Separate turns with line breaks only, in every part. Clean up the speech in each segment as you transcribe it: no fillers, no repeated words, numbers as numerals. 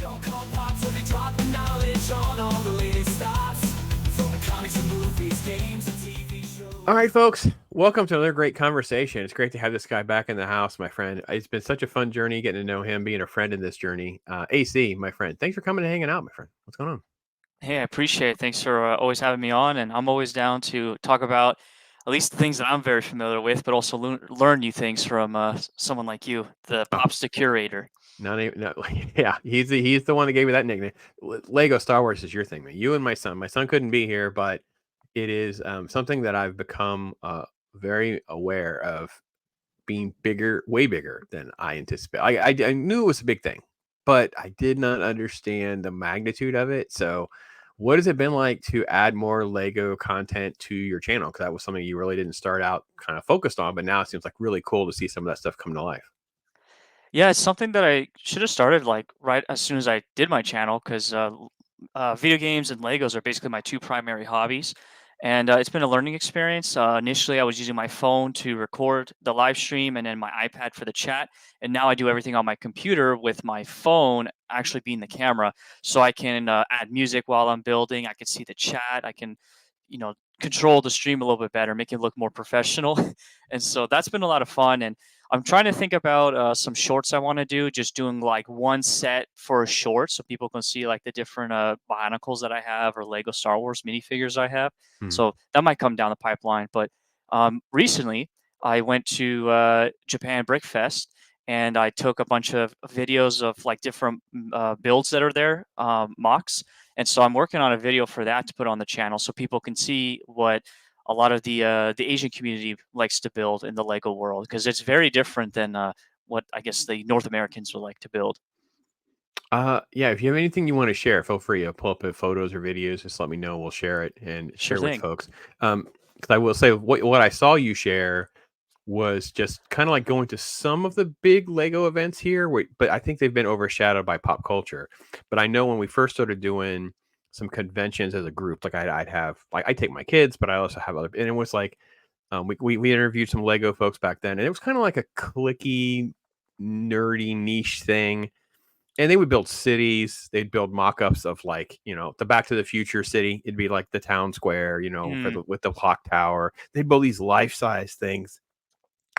Stone Cold Pops will be dropping knowledge on all the latest thoughts. From comics and movies, games and TV shows.
All right, folks, welcome to another great conversation. It's great to have this guy back in the house, my friend. It's been such a fun journey getting to know him, being a friend in this journey. AC, my friend, thanks for coming and hanging out, my friend. What's going on?
Hey, I appreciate it. Thanks for always having me on, and I'm always down to talk about at least the things that I'm very familiar with, but also learn new things from someone like you, the
Oh,
Popsta curator.
not, yeah, he's the one that gave me that nickname. Lego Star Wars is your thing, man. You and my son. My son couldn't be here, but it is something that I've become very aware of being bigger, way bigger than I anticipated. I knew it was a big thing, but I did not understand the magnitude of it. So, what has it been like to add more Lego content to your channel? Because that was something you really didn't start out kind of focused on, but now it seems like really cool to see some of that stuff come to life.
Yeah, it's something that I should have started like right as soon as I did my channel because video games and Legos are basically my two primary hobbies. And it's been a learning experience. Initially, I was using my phone to record the live stream and then my iPad for the chat. And now I do everything on my computer with my phone actually being the camera. So I can add music while I'm building. I can see the chat. I can, control the stream a little bit better, make it look more professional. And so that's been a lot of fun. And I'm trying to think about some shorts I want to do, just doing like one set for a short so people can see like the different Bionicles that I have or Lego Star Wars minifigures I have.
Hmm.
So that might come down the pipeline. But recently, I went to Japan Brickfest and I took a bunch of videos of like different builds that are there, mocks. And so I'm working on a video for that to put on the channel so people can see what a lot of the Asian community likes to build in the Lego world because it's very different than what I guess the North Americans would like to build.
Yeah, if you have anything you want to share, feel free to pull up photos or videos. Just let me know. We'll share it and
Sure
share with
thing.
folks. Because I will say what I saw you share was just kind of like going to some of the big Lego events here, but I think they've been overshadowed by pop culture. But I know when we first started doing some conventions as a group, like I'd have, like I take my kids, but I also have other, and it was like we interviewed some Lego folks back then, and it was kind of like a clicky, nerdy niche thing. And they would build cities. They'd build mock-ups of like, the Back to the Future city. It'd be like the town square,
Mm.
with the clock tower. They'd build these life-size things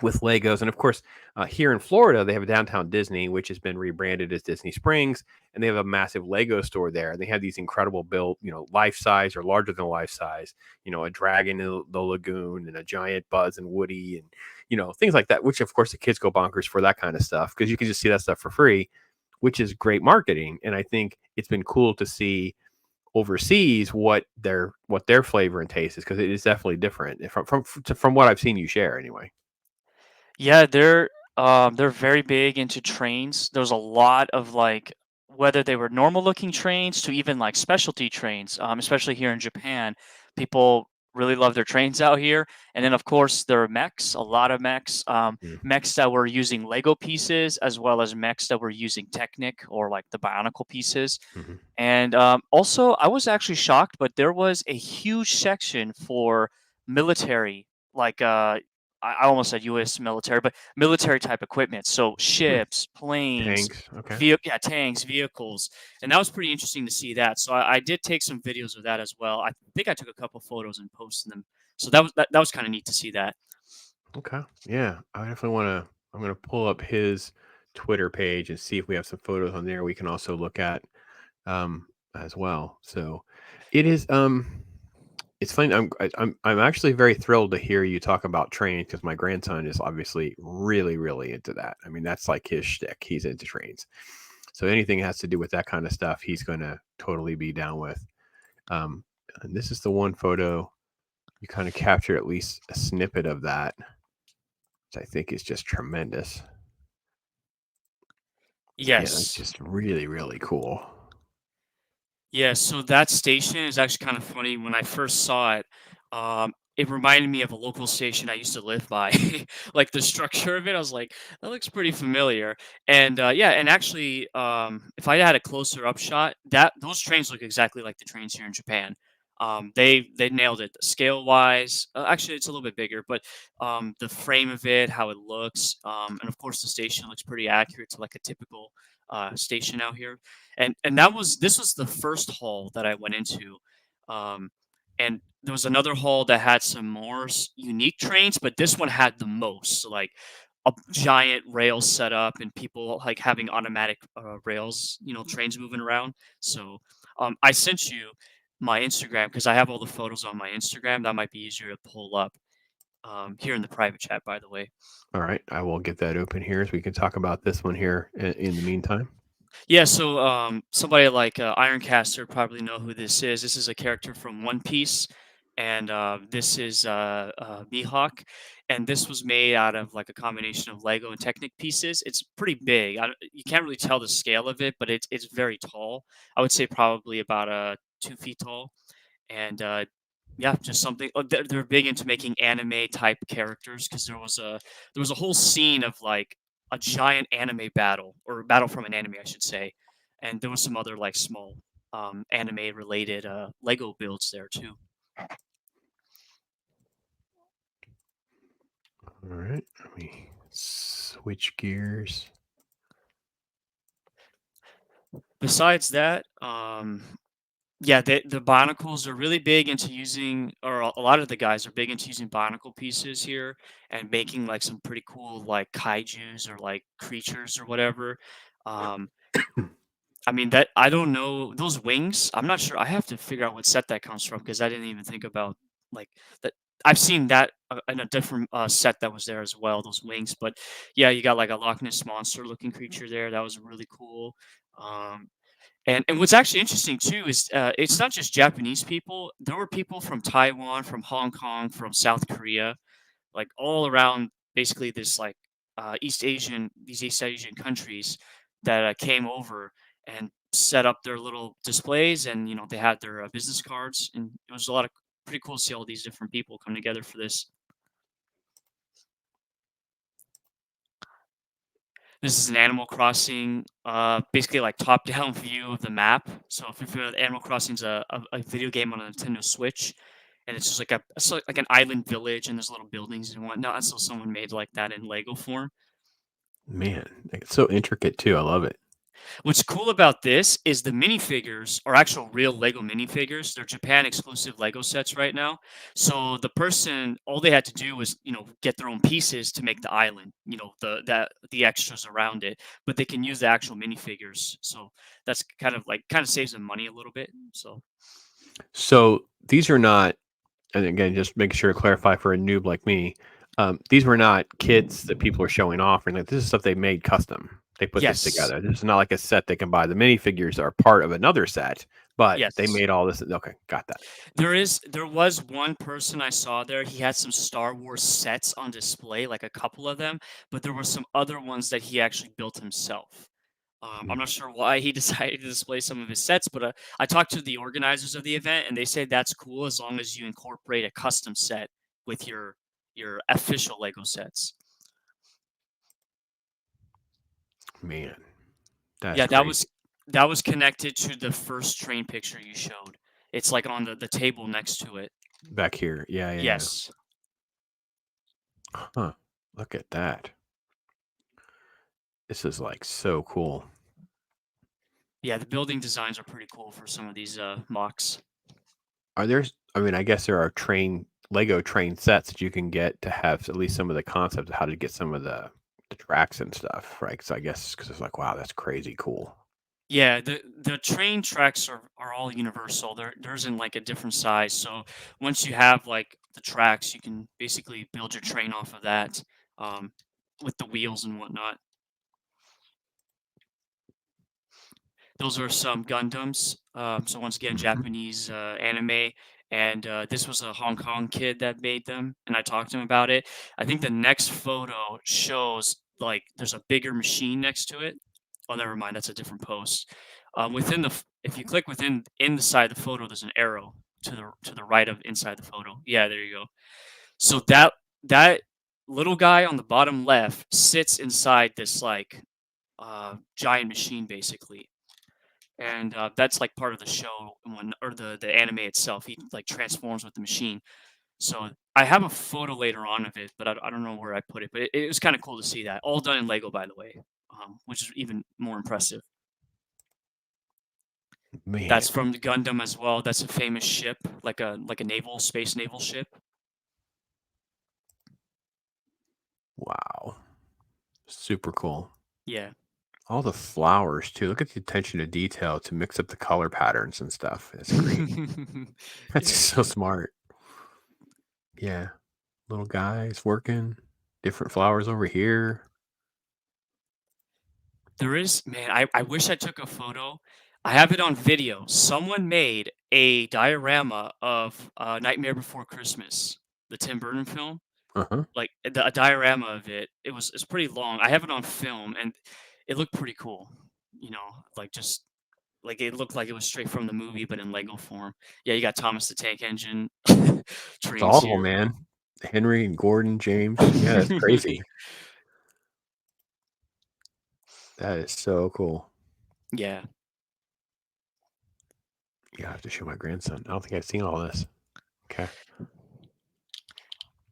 with Legos. And of course, here in Florida, they have a downtown Disney, which has been rebranded as Disney Springs, and they have a massive Lego store there. And they have these incredible built, life size or larger than life size, a dragon in the lagoon and a giant Buzz and Woody and, things like that, which of course the kids go bonkers for that kind of stuff because you can just see that stuff for free, which is great marketing. And I think it's been cool to see overseas what their flavor and taste is because it is definitely different from what I've seen you share anyway.
Yeah, they're very big into trains. There's a lot of like whether they were normal looking trains to even like specialty trains, especially here in Japan. People really love their trains out here. And then of course there are mechs, a lot of mechs, mechs that were using Lego pieces as well as mechs that were using Technic or like the Bionicle pieces.
Mm-hmm.
And also, I was actually shocked, but there was a huge section for military, like I almost said U.S. military, but military type equipment. So
Hmm.
ships, planes,
Tanks. Okay.
yeah, tanks, vehicles, and that was pretty interesting to see that. So I did take some videos of that as well. I think I took a couple photos and posted them. So that was kind of neat to see that.
Okay. Yeah. I definitely want to. I'm going to pull up his Twitter page and see if we have some photos on there we can also look at as well. So it is. It's funny. I'm actually very thrilled to hear you talk about trains because my grandson is obviously really really into that. I mean, that's like his shtick. He's into trains. So anything that has to do with that kind of stuff, he's going to totally be down with. Um, and this is the one photo you kind of capture at least a snippet of that, which I think is just tremendous. Yeah, that's
Yes.
just really, really cool.
Yeah, so that station is actually kind of funny. When I first saw it, it reminded me of a local station I used to live by. Like the structure of it, I was like, that looks pretty familiar. And yeah, and actually, if I had a closer up shot, that those trains look exactly like the trains here in Japan. They nailed it scale wise. Actually, it's a little bit bigger, but the frame of it, how it looks, and of course the station looks pretty accurate to like a typical station out here, and this was the first hall that I went into, um, and there was another hall that had some more unique trains, but this one had the most. So, like a giant rail set up and people like having automatic rails, trains moving around. So I sent you my Instagram because I have all the photos on my Instagram. That might be easier to pull up here in the private chat, by the way.
All right, I will get that open here so we can talk about this one here in the meantime.
Yeah, so somebody like Ironcaster probably know who this is. This is a character from One Piece, and this is Mihawk, and this was made out of like a combination of Lego and Technic pieces. It's pretty big. You can't really tell the scale of it, but it's very tall. I would say probably about 2 feet tall, and yeah, just something. They're big into making anime type characters because there was a whole scene of like a giant anime battle or battle from an anime, I should say, and there was some other like small anime related Lego builds there too.
All right, let me switch gears.
Besides that, yeah, the Barnacles are really big into using, or a lot of the guys are big into using Barnacle pieces here and making like some pretty cool like kaiju's or like creatures or whatever. Um, I mean that I don't know those wings. I'm not sure. I have to figure out what set that comes from because I didn't even think about like that. I've seen that in a different set that was there as well. Those wings, but yeah, you got like a Loch Ness monster looking creature there. That was really cool. Um, and what's actually interesting too is it's not just Japanese people. There were people from Taiwan, from Hong Kong, from South Korea, like all around basically this like East Asian countries that came over and set up their little displays, and they had their business cards, and it was a lot of pretty cool to see all these different people come together for this. This is an Animal Crossing, basically like top-down view of the map. So if you're familiar with Animal Crossing's a video game on a Nintendo Switch, and it's just like like an island village, and there's little buildings and whatnot. So someone made like that in Lego form.
Man, it's so intricate too. I love it.
What's cool about this is the minifigures are actual real Lego minifigures. They're Japan exclusive Lego sets right now. So the person, all they had to do was, get their own pieces to make the island, the extras around it, but they can use the actual minifigures. So that's kind of saves them money a little bit.
So these are not, and again, just making sure to clarify for a noob like me, these were not kits that people are showing off, and like this is stuff they made custom. They put this
Yes.
together. This is not like a set they can buy. The minifigures are part of another set, but they
Yes.
made all this. Okay, got that.
There was one person I saw there. He had some Star Wars sets on display, like a couple of them, but there were some other ones that he actually built himself. I'm not sure why he decided to display some of his sets, but I talked to the organizers of the event, and they say that's cool as long as you incorporate a custom set with your official Lego sets.
Man, that's
Yeah,
crazy.
that was connected to the first train picture you showed. It's like on the table next to it.
Back here. Yeah, yeah, yeah.
Yes.
Huh. Look at that. This is like so cool.
Yeah, the building designs are pretty cool for some of these mocks.
Are there, I mean, I guess there are Lego train sets that you can get to have at least some of the concept of how to get some of the tracks and stuff, right? Because I guess because it's like, wow, that's crazy cool.
Yeah, the train tracks are all universal. There isn't like a different size. So once you have like the tracks, you can basically build your train off of that um, with the wheels and whatnot. Those are some Gundams. So once again,
Mhm.
Japanese anime, and this was a Hong Kong kid that made them, and I talked to him about it. I think the next photo shows like there's a bigger machine next to it. Oh, never mind, that's a different post. If you click within inside the photo, there's an arrow to the right of inside the photo. Yeah, there you go. So that little guy on the bottom left sits inside this like giant machine basically, and that's like part of the show or the anime itself. He like transforms with the machine. So I have a photo later on of it, but I don't know where I put it. But it was kind of cool to see that all done in Lego, by the way. which is even more impressive.
Man,
That's from the Gundam as well. That's a famous ship, like a space naval ship.
wow, super cool.
Yeah.
All the flowers too. Look at the attention to detail to mix up the color patterns and stuff. It's great. That's
Yeah.
so smart. Yeah, little guys working, different flowers over here.
There is, man, I wish I took a photo. I have it on video. Someone made a diorama of Nightmare Before Christmas, the Tim Burton film.
Uh huh.
Like a diorama of it. It's pretty long. I have it on film, and it looked pretty cool. Like just like it looked like it was straight from the movie, but in Lego form. Yeah, you got Thomas the Tank Engine
It's all
trains
of them,
here.
man. Henry and Gordon, James. Yeah, that's crazy. That is so cool.
Yeah.
Yeah, I have to show my grandson. I don't think I've seen all this. Okay.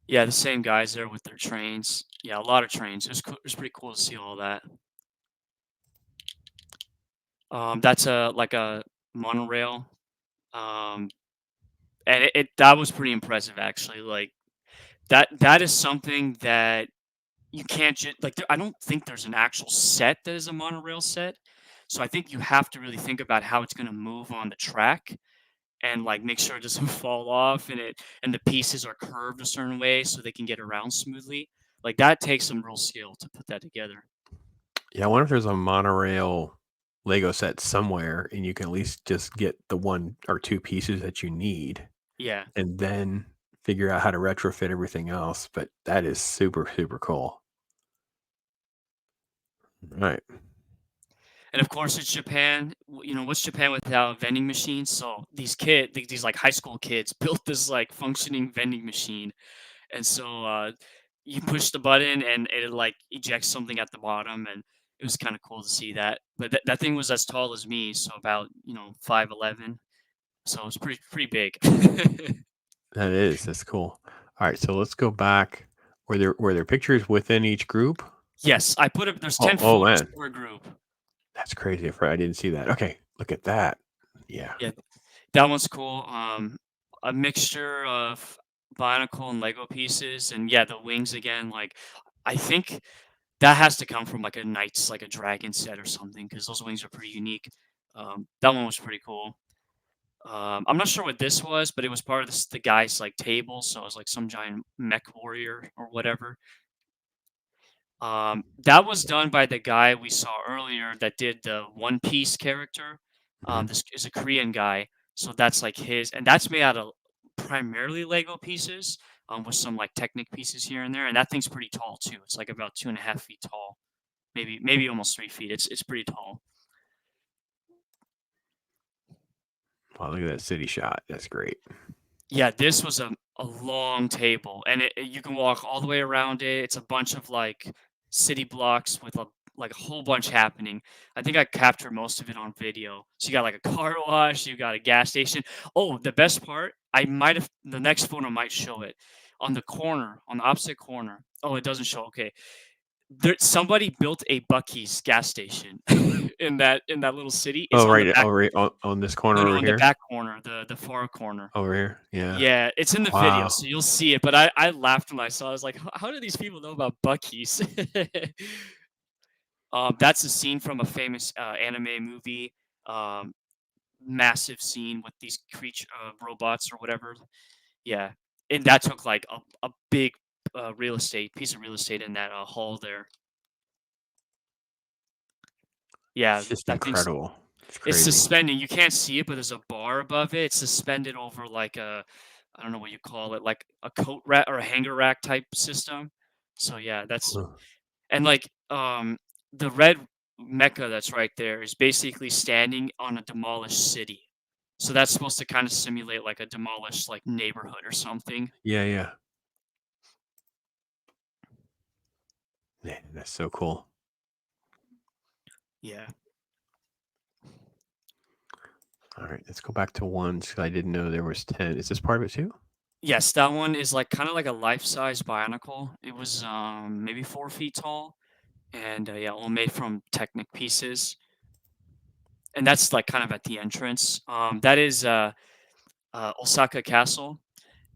Yeah, the same guys there with their trains. Yeah, a lot of trains. It was pretty cool to see all that. That's a monorail. Um, and that was pretty impressive actually. Like that is something that you can't just like I don't think there's an actual set that is a monorail set. So I think you have to really think about how it's going to move on the track and like make sure it doesn't fall off and the pieces are curved a certain way so they can get around smoothly. Like that takes some real skill to put that together.
Yeah, I wonder if there's a monorail Lego set somewhere and you can at least just get the one or two pieces that you need
Yeah.
and then figure out how to retrofit everything else. But that is super, super cool. Right.
And of course, it's Japan. What's Japan without vending machines? So these like high school kids built this like functioning vending machine, and so you push the button and it like ejects something at the bottom, and it was kind of cool to see that. But that thing was as tall as me, so about 5'11", so it was pretty big.
That is. That's cool. All right. So let's go back. Were there pictures within each group?
Yes, I put it. There's
Oh,
10
oh
photos
man.
per group.
That's crazy. I didn't see that. Okay. Look at that. Yeah.
Yeah, that one's cool. A mixture of Bionicle and Lego pieces, and yeah, the wings again. Like, I think that has to come from like a Knights, like a dragon set or something, because those wings are pretty unique. That one was pretty cool. I'm not sure what this was, but it was part of the guy's like table, so it was like some giant mech warrior or whatever. That was done by the guy we saw earlier that did the One Piece character.
Mhm.
This is a Korean guy, so that's like his, and that's made out of primarily Lego pieces, with some like Technic pieces here and there. And that thing's pretty tall too. It's like about 2.5 feet tall, maybe almost 3 feet. It's pretty tall.
Wow, look at that city shot. That's great.
Yeah, this was a long table, and you can walk all the way around it. It's a bunch of like city blocks with like a whole bunch happening. I think I captured most of it on video. So you got like a car wash, you got a gas station. Oh, the best part, the next photo might show it on the corner, on the opposite corner. Oh, it doesn't show. Okay, somebody built a Bucky's gas station in that little city. It's
Oh,
on the
right.
back.
Oh, right. On this corner
No, no,
over
on the
here.
back corner, the far corner.
Over here. Yeah.
Yeah, it's in the video,
Wow.
so you'll see it. But I laughed when I saw it. I was like, how do these people know about Bucky's? That's a scene from a famous anime movie. Um, Massive scene with these creature robots or whatever. Yeah, and that took like a big piece of real estate in that hall there. Yeah,
It's just
that thing's
incredible. It's
it's
crazy.
suspending. You can't see it, but there's a bar above it. It's suspended over like I don't know what you call it, like a coat rack or a hanger rack type system. So yeah,
Huh.
and like the red mecha that's right there is basically standing on a demolished city. So that's supposed to kind of simulate like a demolished like neighborhood or something.
Yeah, yeah. Man, that's so cool.
Yeah.
All right, let's go back to ones 'cause I didn't know there was 10. Is this part of it too?
Yes, that one is like kind of like a life-size Bionicle. It was maybe 4 feet tall. and yeah, all made from Technic pieces. And that's like kind of at the entrance. That is Osaka Castle,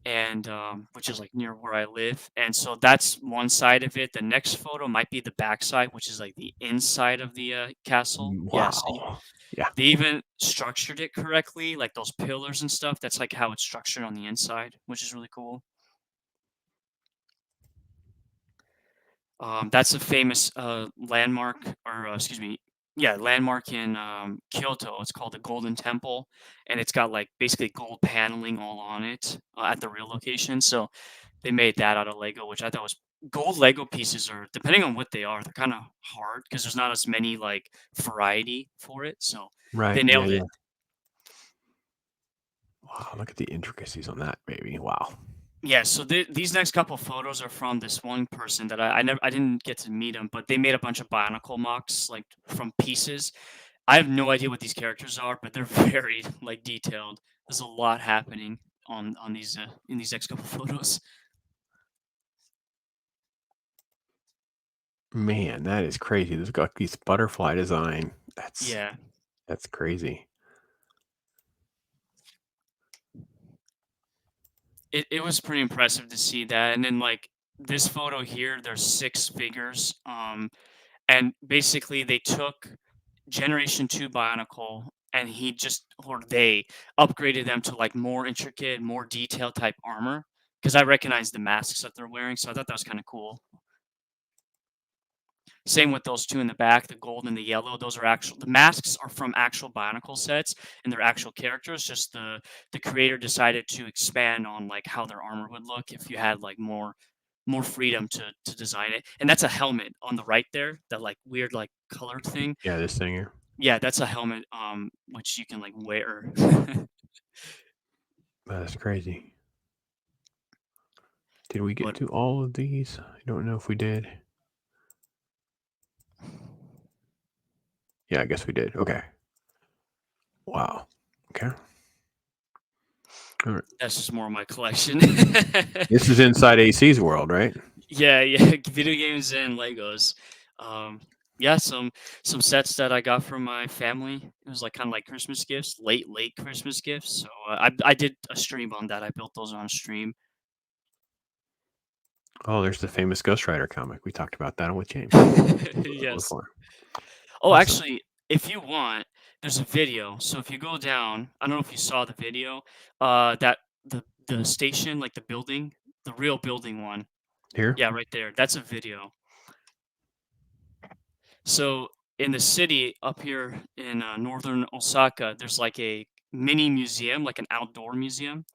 and which is like near where I live. And so that's one side of it. The next photo might be the back side, which is like the inside of the castle. Yes,
Wow. Yeah.
they even structured it correctly, like those pillars and stuff. That's like how it's structured on the inside, which is really cool. That's a famous landmark, or excuse me, yeah, landmark in Kyoto. It's called the Golden Temple, and it's got like basically gold paneling all on it at the real location. So they made that out of Lego, which I thought was gold Lego pieces are, depending on what they are, they're kind of hard because there's not as many like variety for it. So they
Right. Yeah.
nailed
Yeah.
it.
Wow. Look at the intricacies on that, baby. Wow.
Yeah, so these next couple photos are from this one person that I didn't get to meet him, but they made a bunch of Bionicle mocks like from pieces. I have no idea what these characters are, but they're very like detailed. There's a lot happening on these in these next couple photos.
Man, that is crazy. This got this butterfly design.
Yeah,
That's crazy.
it was pretty impressive to see that. And then like this photo here, there's six figures. And basically they took Generation 2 Bionicle and he just or they upgraded them to like more intricate, more detailed type armor. Because I recognize the masks that they're wearing, so I thought that was kind of cool. Same with those two in the back, the gold and the yellow. Those are actual. The masks are from actual Bionicle sets, and they're actual characters. Just the creator decided to expand on like how their armor would look if you had like more freedom to design it. And that's a helmet on the right there, that like weird like colored thing.
Yeah, this thing here.
Yeah, that's a helmet which you can like wear.
That's crazy. Did we get
But
to all of these? I don't know if we did. Yeah, I guess we did. Okay. Wow. Okay. All right.
that's just more of my collection.
This is inside AC's world, right?
Yeah, yeah, video games and Legos. Yeah, some sets that I got from my family. It was like kind of like Christmas gifts, late Christmas gifts. So I did a stream on that. I built those on stream.
Oh, there's the famous Ghost Rider comic. We talked about that with James
Yes.
before.
Oh,
Awesome.
actually, if you want, there's a video. So if you go down, I don't know if you saw the video. That the station, like the building, the real building one.
Here?
Yeah, right there. That's a video. So in the city up here in northern Osaka, there's like a mini museum, like an outdoor museum,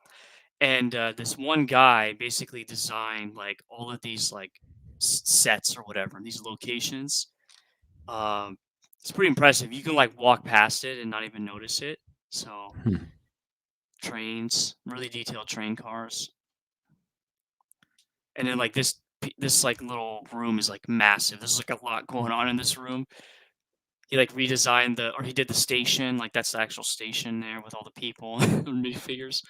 and this one guy basically designed like all of these like sets or whatever, these locations. Um, it's pretty impressive. You can like walk past it and not even notice it. So
Hmm.
trains, really detailed train cars, and then like this like little room is like massive. There's like a lot going on in this room. He, like, redesigned or he did the station, like, that's the actual station there with all the people and minifigures.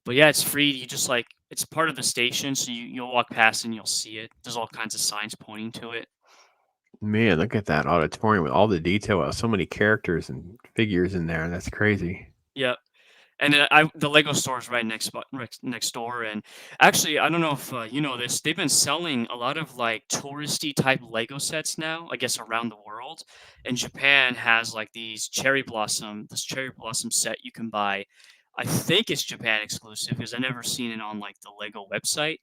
But, yeah, it's free, you just, like it's part of the station, so you'll walk past and you'll see it. There's all kinds of signs pointing to it.
Man, look at that auditorium with all the detail. So many characters and figures in there. That's crazy.
Yep. And then the Lego store is right next door, and actually, I don't know if, you know this, they've been selling a lot of, like, touristy type Lego sets now, I guess, around the world, and Japan has, like, this cherry blossom set you can buy. I think it's Japan exclusive because I never seen it on, like, the Lego website,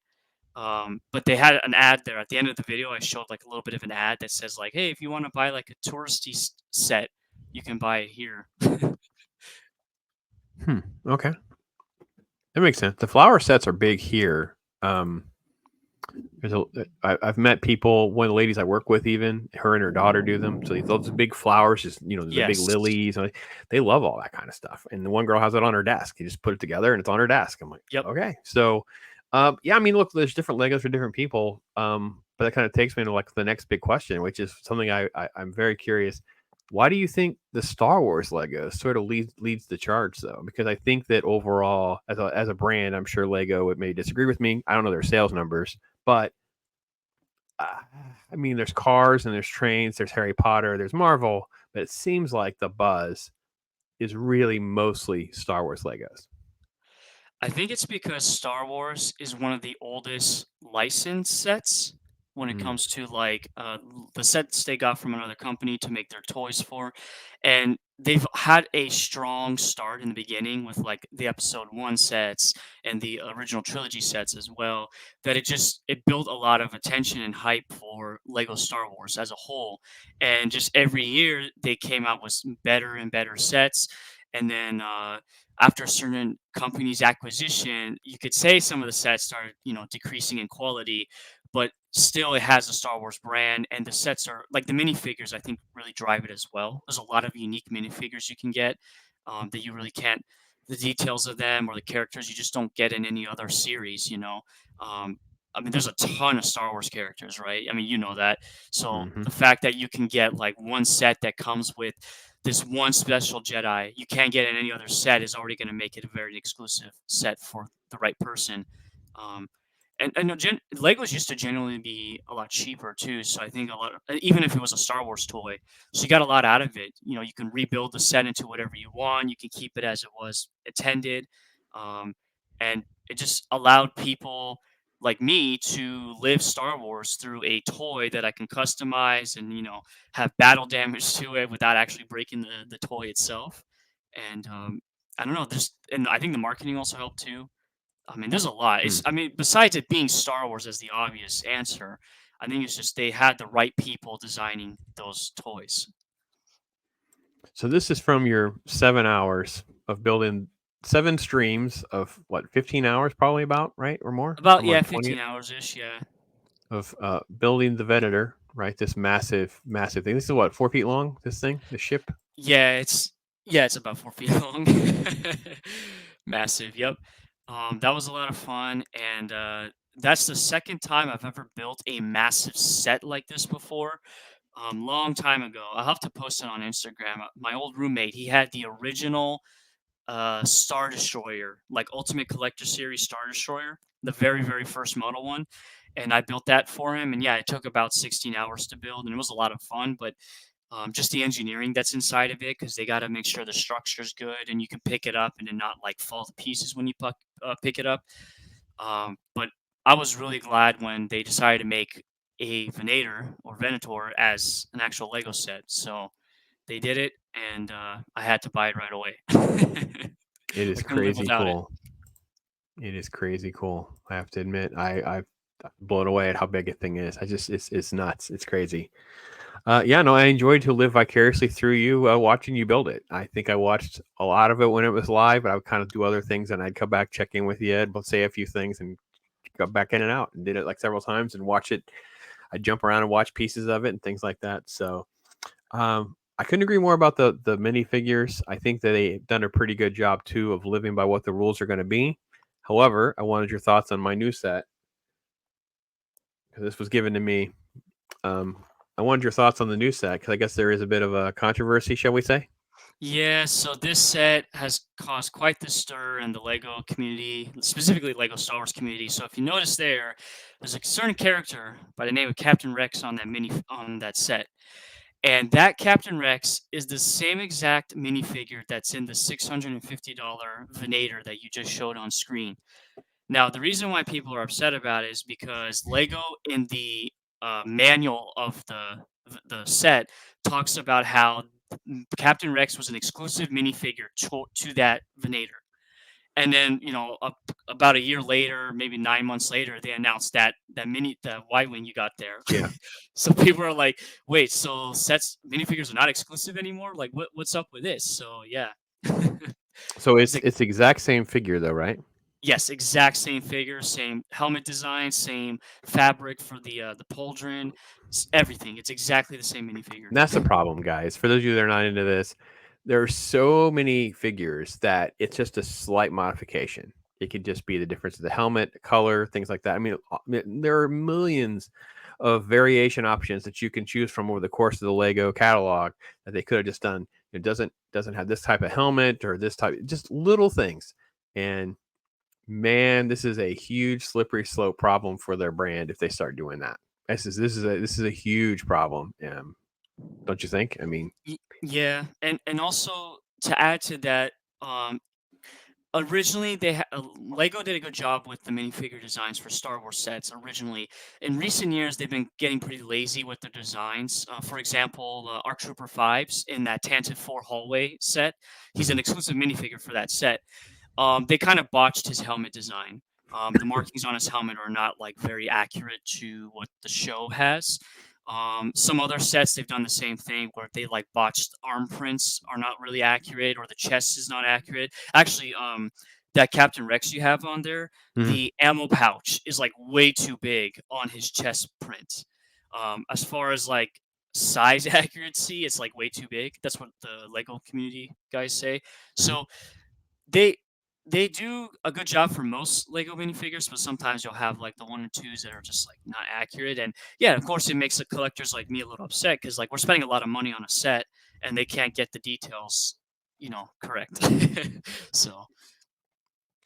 but they had an ad there. At the end of the video, I showed, like, a little bit of an ad that says, like, "Hey, if you wanna buy, like, a touristy set, you can buy it here."
Okay. That makes sense. The flower sets are big here. I've met people. One of the ladies I work with, even her and her daughter do them. So those big flowers, just the big
Yes.
lilies. They love all that kind of stuff. And the one girl has it on her desk. You just put it together, and it's on her desk. I'm like,
Yep.
okay. So, yeah. I mean, look, there's different Legos for different people. But that kind of takes me to like the next big question, which is something I'm very curious. Why do you think the Star Wars Legos sort of leads the charge, though? Because I think that overall, as a brand, I'm sure Lego may disagree with me. I don't know their sales numbers, but uh, I mean, there's cars and there's trains, there's Harry Potter, there's Marvel, but it seems like the buzz is really mostly Star Wars Legos.
I think it's because Star Wars is one of the oldest licensed sets when it
Mm,
comes to the sets they got from another company to make their toys for, and they've had a strong start in the beginning with like the Episode One sets and the original trilogy sets as well. That it built a lot of attention and hype for Lego Star Wars as a whole, and just every year they came out with better and better sets, and then. After a certain company's acquisition, you could say some of the sets started, decreasing in quality, but still it has a Star Wars brand, and the sets are like the minifigures. I think really drive it as well. There's a lot of unique minifigures you can get that you really can't. The details of them or the characters you just don't get in any other series. Um, I mean, there's a ton of Star Wars characters, right? I mean, you know that. So
hmm
the fact that you can get like one set that comes with this one special Jedi you can't get in any other set is already going to make it a very exclusive set for the right person. Um, and no, Legos used to generally be a lot cheaper too. So I think even if it was a Star Wars toy, so you got a lot out of it. You can rebuild the set into whatever you want. You can keep it as it was intended, um, and it just allowed people like me to live Star Wars through a toy that I can customize and have battle damage to it without actually breaking the toy itself. And I don't know, and I think the marketing also helped too. I mean, there's a lot.
Mm.
I mean, besides it being Star Wars as the obvious answer, I think it's just they had the right people designing those toys.
So this is from your 7 hours of building 7 streams of what 15 hours, probably about right or more,
About,
somewhere
yeah,
like 20
15 hours ish. Yeah.
of building the Venator, right? This massive, massive thing. This is what 4 feet long. This thing, the ship.
Yeah, it's about 4 feet long. Massive. Yep. That was a lot of fun, and that's the second time I've ever built a massive set like this before. Long time ago. I'll have to post it on Instagram. My old roommate, he had the original Star Destroyer, like Ultimate Collector Series Star Destroyer, the very, very first model one. And I built that for him. And yeah, it took about 16 hours to build, and it was a lot of fun. But just the engineering that's inside of it, because they got to make sure the structure's good and you can pick it up and then not like fall to pieces when you pick it up. But I was really glad when they decided to make a Venator or Venator as an actual Lego set. So they did it, and I had to buy it right away.
It
I
is
couldn't live
crazy
without it.
cool. It is crazy cool. I have to admit, I'm blown away at how big a thing is. It's nuts. It's crazy. Yeah, no, I enjoyed to live vicariously through you, watching you build it. I think I watched a lot of it when it was live, but I would kind of do other things, and I'd come back, check in with you, Ed, but say a few things, and go back in and out, and did it like several times, and watch it. I'd jump around and watch pieces of it and things like that. So I couldn't agree more about the minifigures. I think that they've done a pretty good job too of living by what the rules are going to be. However, I wanted your thoughts on my new set because this was given to me. Um, I wanted your thoughts on the new set because I guess there is a bit of a controversy, shall we say?
Yeah, so this set has caused quite the stir in the Lego community, specifically Lego Star Wars community. So if you notice there's a certain character by the name of Captain Rex on that set. And that Captain Rex is the same exact minifigure that's in the $650 Venator that you just showed on screen. Now, the reason why people are upset about it is because Lego in the manual of the set talks about how Captain Rex was an exclusive minifigure to that Venator. And then, about a year later, maybe 9 months later, they announced the Y wing you got there.
Yeah.
So people are like, "Wait, so minifigures are not exclusive anymore? Like, what's up with this?" So yeah,
So
it's
it's the exact same figure though, right?
yes, exact same figure, same helmet design, same fabric for the pauldron, everything. It's exactly the same minifigure.
And that's the problem, guys. For those of you that are not into this, there are so many figures that it's just a slight modification. It could just be the difference of the helmet, the color, things like that. I mean, there are millions of variation options that you can choose from over the course of the Lego catalog that they could have just done. It doesn't have this type of helmet or this type, just little things. And man, this is a huge slippery slope problem for their brand if they start doing that. This is a huge problem. Don't you think? I mean,
Yeah, and also to add to that, um, originally Lego did a good job with the minifigure designs for Star Wars sets. Originally, in recent years, they've been getting pretty lazy with their designs. For example, ARC Trooper Fives in that Tantive 4 hallway set, he's an
mhm.
exclusive minifigure for that set. They kind of botched his helmet design. The markings on his helmet are not like very accurate to what the show has. Some other sets they've done the same thing where they like botched arm prints are not really accurate or the chest is not accurate. Actually, that Captain Rex you have on there,
Mhm.
the ammo pouch is like way too big on his chest print. As far as like size accuracy, it's like way too big. That's what the Lego community guys say.
Mhm.
So they they do a good job for most Lego minifigures, but sometimes you'll have like the one or twos that are just like not accurate. And yeah, of course, it makes the collectors like me a little upset because like we're spending a lot of money on a set and they can't get the details, correct. So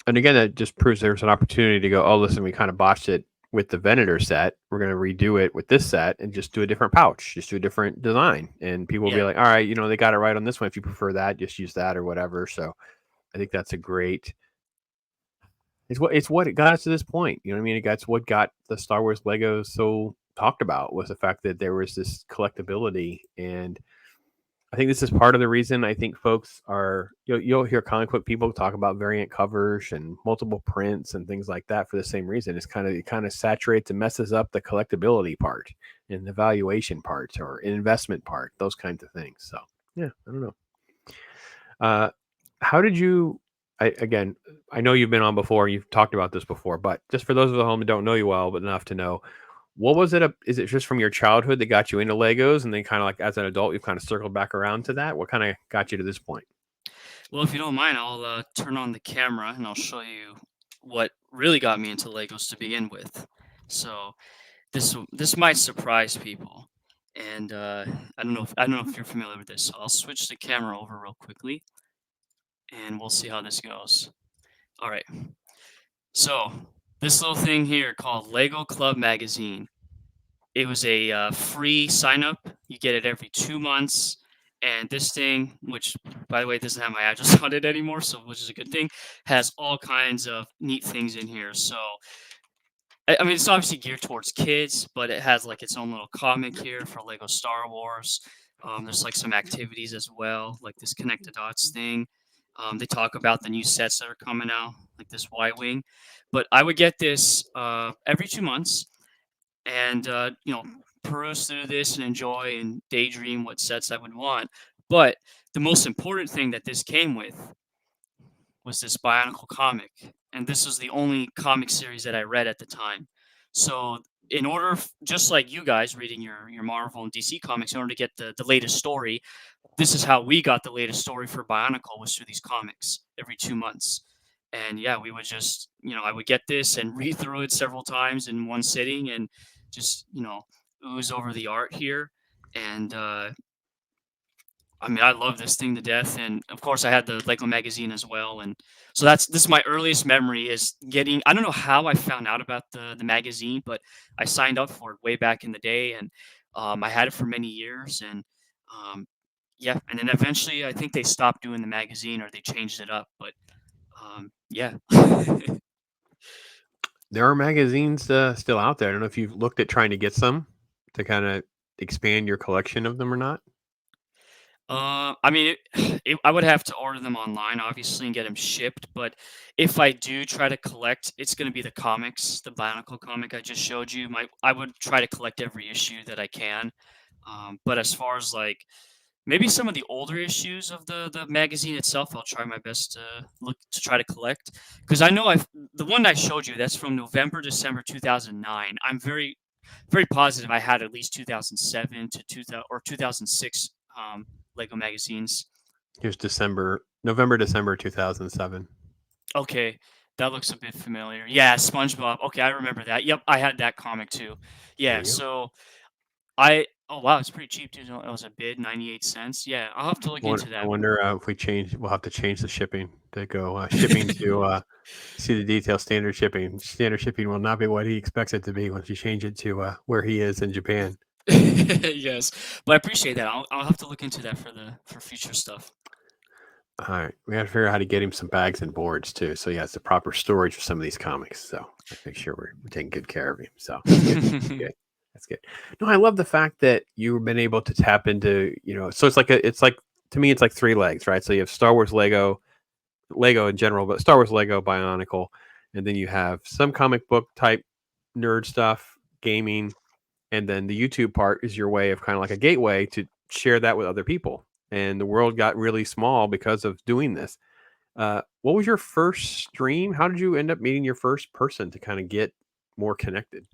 And again, that just proves there's an opportunity to go, oh, listen, we kind of botched it with the Venator set. We're going to redo it with this set and just do a different pouch, just do a different design. And people will be
yeah,
like, all right, they got it right on this one. If you prefer that, just use that or whatever. So I think that's a great. It's what it got us to this point. You know what I mean? It's what got the Star Wars Legos so talked about was the fact that there was this collectability. And I think this is part of the reason I think folks are you'll hear comic book people talk about variant covers and multiple prints and things like that for the same reason. It kind of saturates and messes up the collectability part and the valuation part or investment part, those kinds of things. So yeah, I don't know. Uh, how did you? Again, I know you've been on before. You've talked about this before, but just for those of the home that don't know you well, but enough to know, what was it? Is it just from your childhood that got you into Legos, and then kind of like as an adult, you've kind of circled back around to that? What kind of got you to this point?
well, if you don't mind, I'll turn on the camera and I'll show you what really got me into Legos to begin with. So this might surprise people, and I don't know if you're familiar with this. So I'll switch the camera over real quickly, and we'll see how this goes. All right. So this little thing here called Lego Club Magazine. It was a free sign up. You get it every 2 months. And this thing, which by the way doesn't have my address on it anymore, so which is a good thing, has all kinds of neat things in here. So I mean, it's obviously geared towards kids, but it has like its own little comic here for Lego Star Wars. There's like some activities as well, like this Connect the Dots thing. They talk about the new sets that are coming out, like this Y Wing. But I would get this every 2 months and, peruse through this and enjoy and daydream what sets I would want. But the most important thing that this came with was this Bionicle comic, and this was the only comic series that I read at the time. So, in order, just like you guys reading your Marvel and DC comics, in order to get the latest story, this is how we got the latest story for Bionicle was through these comics every 2 months. And yeah, we would just, I would get this and read through it several times in one sitting and just, ooze over the art here. And I mean, I love this thing to death, and of course, I had the Lego magazine as well, and so this is my earliest memory is getting. I don't know how I found out about the magazine, but I signed up for it way back in the day, and I had it for many years, and um, yeah, and then eventually, I think they stopped doing the magazine or they changed it up, but yeah.
There are magazines still out there. I don't know if you've looked at trying to get some to kind of expand your collection of them or not.
I mean, I would have to order them online, obviously, and get them shipped. But if I do try to collect, it's going to be the comics, the Bionicle comic I just showed you. I would try to collect every issue that I can. But as far as like maybe some of the older issues of the magazine itself, I'll try my best to look to try to collect because I know the one I showed you that's from November December 2009. I'm very positive I had at least 2007 to 2000 or 2006 Lego magazines.
Here's November, December 2007.
Okay, that looks a bit familiar. Yeah, SpongeBob. Okay, I remember that. Yep, I had that comic too.
There
Yeah,
you go.
so oh wow, it's pretty cheap too. It was a bid, 98 cents. Yeah, I'll have to look into
I
that.
wonder if we change. We'll have to change the shipping. to go shipping to see the detail. Standard shipping. Standard shipping will not be what he expects it to be once you change it to where he is in Japan.
Yes, but I appreciate that. I'll have to look into that for future stuff.
All right, we got to figure out how to get him some bags and boards too, so he has the proper storage for some of these comics. So let's make sure we're taking good care of him. So that's good. Good. That's good. No, I love the fact that you've been able to tap into, so it's like to me, it's like three legs, right? So you have Star Wars Lego in general, but Star Wars Lego Bionicle, and then you have some comic book type nerd stuff, gaming, and then the YouTube part is your way of kind of like a gateway to share that with other people. And the world got really small because of doing this. What was your first stream? How did you end up meeting your first person to kind of get more connected?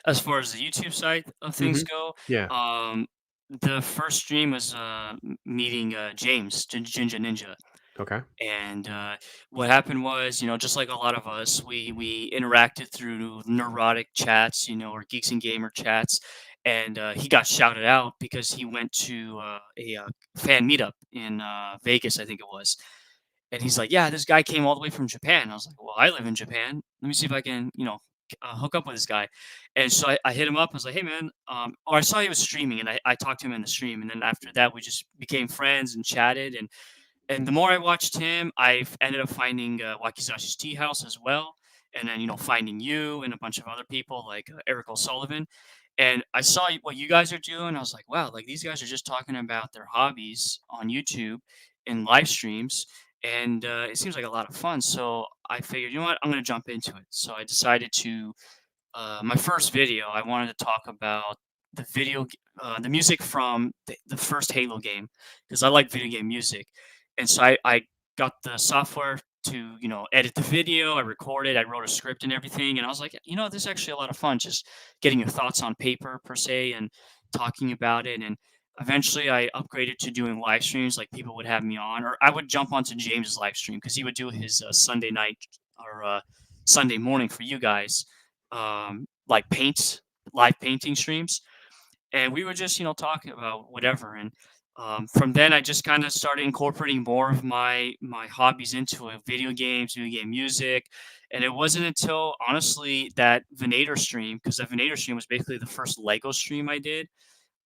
As far as the YouTube side of
Hmm.
things go,
Yeah.
um, the first stream was meeting James Ginger Ninja.
Okay.
And what happened was, just like a lot of us, we interacted through neurotic chats, or geeks and gamer chats, and he got shouted out because he went to a fan meetup in Vegas, I think it was, and he's like, "Yeah, this guy came all the way from Japan." I was like, "Well, I live in Japan. Let me see if I can, hook up with this guy." And so I hit him up. I was like, "Hey, man," or I saw he was streaming, and I talked to him in the stream, and then after that, we just became friends and chatted, and the more I watched him, I've ended up finding Wakizashi's Tea House as well, and then finding you and a bunch of other people like Eric O'Sullivan. And I saw what you guys are doing. I was like, wow, like these guys are just talking about their hobbies on YouTube in live streams, and it seems like a lot of fun. So I figured, you know what, I'm going to jump into it. So I decided to my first video, I wanted to talk about the music from the first Halo game because I like video game music, and so I got the software to edit the video. I recorded, I wrote a script and everything, and I was like, this is actually a lot of fun, just getting your thoughts on paper per se and talking about it. And eventually, I upgraded to doing live streams, like people would have me on, or I would jump onto James's live stream because he would do his Sunday night or Sunday morning for you guys like live painting streams, and we were just talking about whatever. And from then I just kind of started incorporating more of my hobbies into it: video games, video game music. And it wasn't until honestly that Venator stream, because that Venator stream was basically the first Lego stream I did,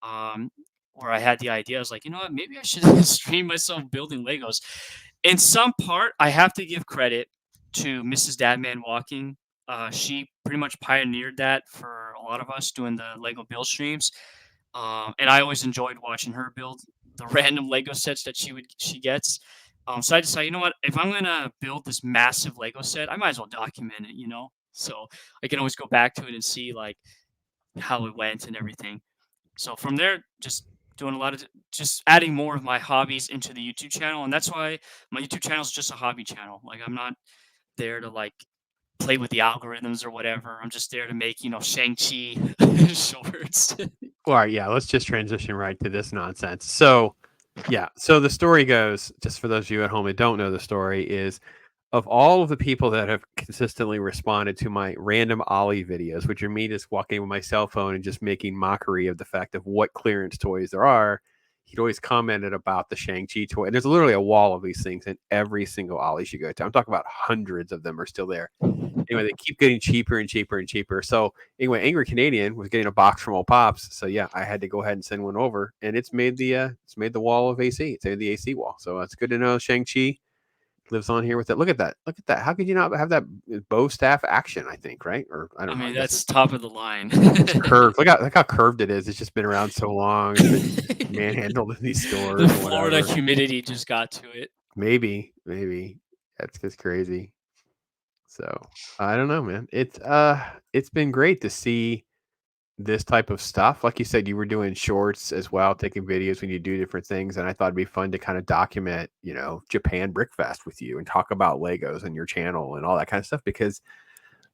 um, where I had the idea. I was like, you know what, maybe I should stream myself building Legos. In some part, I have to give credit to Mrs. Dadman Walking. She pretty much pioneered that for a lot of us doing the Lego build streams. And I always enjoyed watching her build the random Lego sets that she gets. So I decided, you know what, if I'm gonna build this massive Lego set, I might as well document it, so I can always go back to it and see like how it went and everything. So from there, just doing a lot of just adding more of my hobbies into the YouTube channel, and that's why my YouTube channel is just a hobby channel. Like I'm not there to like play with the algorithms or whatever. I'm just there to make Shang-Chi shorts.
All right. Yeah. Let's just transition right to this nonsense. So, yeah. So the story goes, just for those of you at home that don't know the story, is of all of the people that have consistently responded to my random Ollie videos, which are me just walking with my cell phone and just making mockery of the fact of what clearance toys there are, he'd always commented about the Shang-Chi toy. And there's literally a wall of these things in every single Ollie you go to. I'm talking about hundreds of them are still there. Anyway, they keep getting cheaper and cheaper and cheaper. So anyway, Angry Canadian was getting a box from old Pops. So yeah, I had to go ahead and send one over, and it's made the wall of AC. It's made the AC wall. So it's good to know Shang-Chi lives on here with it. Look at that. Look at that. How could you not have that bow staff action? I think, right? Or I
I
don't know. I
mean,
guess
that's top of the line.
it's curved. Look how curved it is. It's just been around so long. It's been manhandled in these stores
The
or
Florida
whatever.
humidity just got to it.
Maybe that's just crazy. So I don't know, man. It's been great to see this type of stuff. Like you said, you were doing shorts as well, taking videos when you do different things. And I thought it'd be fun to kind of document, Japan Brickfest with you and talk about Legos and your channel and all that kind of stuff, because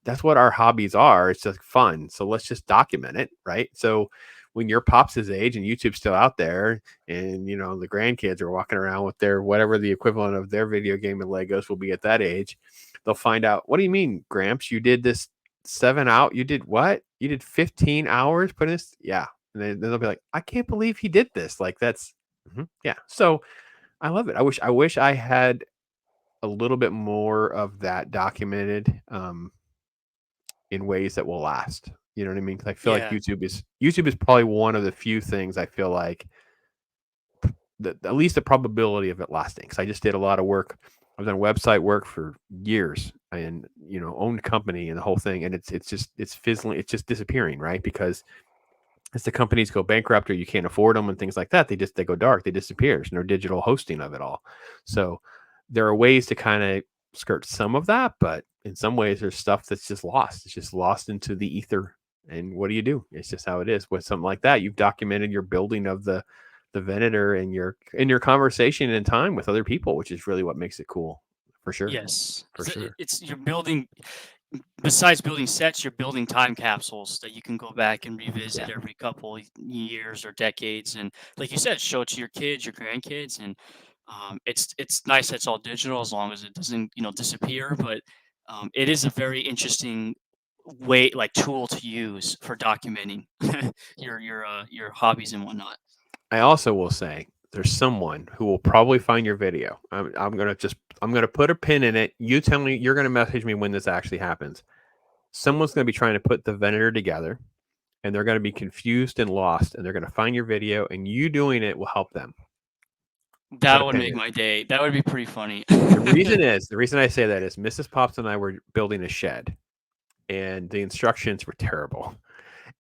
that's what our hobbies are. It's just fun. So let's just document it. Right. So when your pops his age and YouTube's still out there and, the grandkids are walking around with their, whatever the equivalent of their video game and Legos will be at that age, they'll find out, what do you mean, Gramps? You did this 7 hours? You did what? You did 15 hours putting this? Yeah. And then they'll be like, I can't believe he did this. Like that's, yeah. So I love it. I wish I had a little bit more of that documented in ways that will last. You know what I mean? 'Cause I feel like
Yeah.
YouTube is probably one of the few things I feel like at least the probability of it lasting. Because I just did a lot of work. I've done website work for years, and owned a company and the whole thing, and it's fizzling, it's just disappearing, right? Because as the companies go bankrupt or you can't afford them and things like that, they go dark, they disappear. There's no digital hosting of it all. So there are ways to kind of skirt some of that, but in some ways there's stuff that's just lost. It's just lost into the ether. And what do you do? It's just how it is. With something like that, you've documented your building of the Venator and your conversation and time with other people, which is really what makes it cool. For sure.
Yes.
For sure.
It's you're building. Besides building sets, you're building time capsules that you can go back and revisit
Yeah.
every couple years or decades, and like you said, show it to your kids, your grandkids, and it's nice that it's all digital as long as it doesn't disappear. But it is a very interesting way, like tool to use for documenting your hobbies and whatnot.
I also will say there's someone who will probably find your video. I'm gonna put a pin in it. You tell me, you're gonna message me when this actually happens. Someone's gonna be trying to put the Venator together, and they're gonna be confused and lost, and they're gonna find your video, and you doing it will help them. Put a
That would
pin
make
in it.
my day. That would be pretty funny.
The reason I say that is Mrs. Pops and I were building a shed, and the instructions were terrible.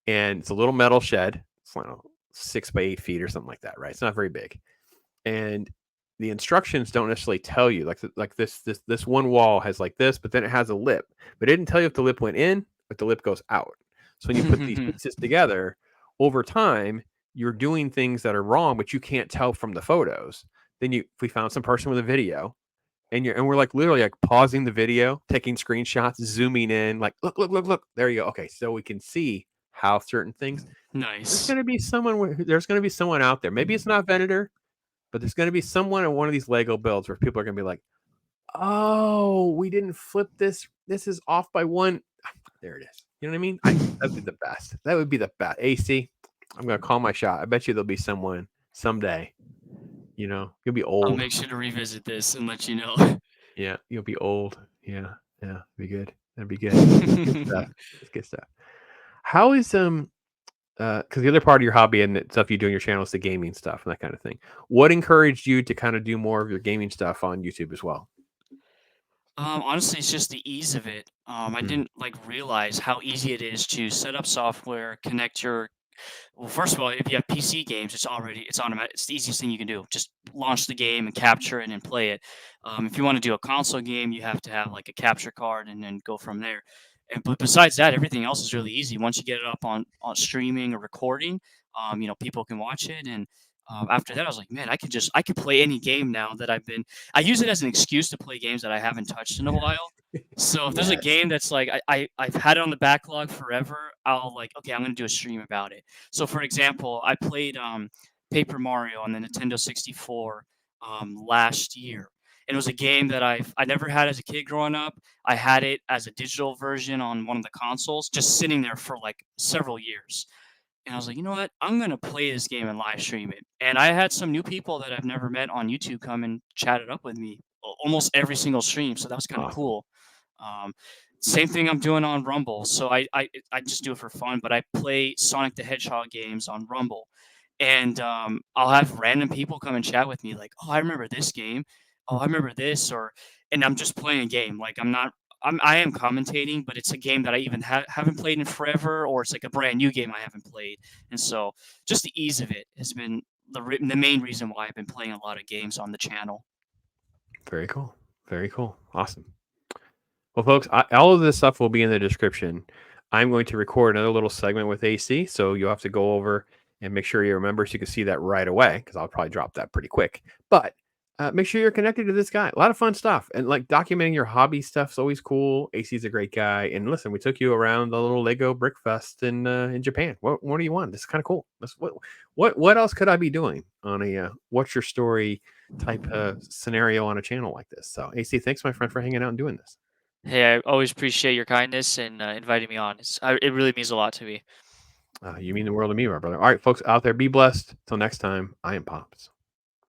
And it's a little metal shed. It's, I don't know, 6 by 8 feet or something like that, right? It's not very big. And the instructions don't necessarily tell you, like this one wall has like this, but then it has a lip, but it didn't tell you if the lip went in, if the lip goes out. So when you put these pieces together over time, you're doing things that are wrong, but you can't tell from the photos. Then we found some person with a video, and we're like literally like pausing the video, taking screenshots, zooming in, like look, there you go. Okay, so we can see how certain things. There's
Nice.
going to be there's going to be someone out there. Maybe it's not Venator, but there's going to be someone in one of these Lego builds where people are going to be like, "Oh, we didn't flip this. This is off by one." There it is. You know what I mean? That'd be the best. That would be the best. AC, I'm going to call my shot. I bet you there'll be someone someday. You'll be
I'll
old.
make sure to revisit this and let you know.
Yeah, you'll be old. Yeah, be good. That'd be good. Good stuff. That's good stuff. How is because the other part of your hobby and the stuff you do on your channel is the gaming stuff and that kind of thing. What encouraged you to kind of do more of your gaming stuff on YouTube as well?
Honestly, it's just the ease of it. I
Mm.
didn't like realize how easy it is to set up software, connect your. Well, first of all, if you have PC games, it's automatic. It's the easiest thing you can do. Just launch the game and capture it and play it. If you want to do a console game, you have to have like a capture card and then go from there. But besides that, everything else is really easy. Once you get it up on streaming or recording, people can watch it. And after that, I was like, man, I could play any game now that I use it as an excuse to play games that I haven't touched in a while. So if there's a
Yes.
game that's like I've had it on the backlog forever, I'll like, okay, I'm gonna do a stream about it. So for example, I played Paper Mario on the Nintendo 64 last year. And it was a game that I never had as a kid growing up. I had it as a digital version on one of the consoles, just sitting there for like several years. And I was like, you know what? I'm gonna play this game and live stream it. And I had some new people that I've never met on YouTube come and chat it up with me almost every single stream. So that was kind of
Awesome.
cool. Um, Same thing I'm doing on Rumble. So I just do it for fun, but I play Sonic the Hedgehog games on Rumble, and I'll have random people come and chat with me, like, "Oh, I remember this game. Oh, I remember this," and I'm just playing a game. Like I am commentating, but it's a game that I even haven't played in forever, or it's like a brand new game I haven't played. And so, just the ease of it has been the main reason why I've been playing a lot of games on the channel.
Very cool. Very cool. Awesome. Well, folks, all of this stuff will be in the description. I'm going to record another little segment with AC, so you'll have to go over and make sure you remember so you can see that right away, because I'll probably drop that pretty quick. But make sure you're connected to this guy. A lot of fun stuff, and like documenting your hobby stuff is always cool. AC's a great guy, and listen, we took you around the little Lego Brickfest in Japan. What do you want? This is kind of cool. What else could I be doing on a what's your story type scenario on a channel like this? So AC, thanks my friend for hanging out and doing this.
Hey, I always appreciate your kindness and inviting me on. It really means a lot to me.
You mean the world to me, my brother. All right, folks out there, be blessed. Till next time, I am Pops.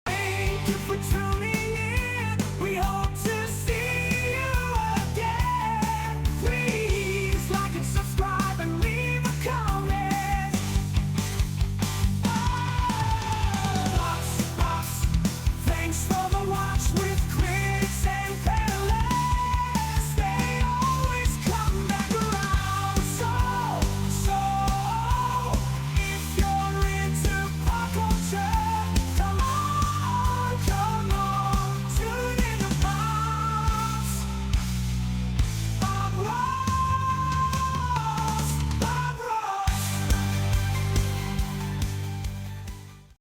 Thank you for tuning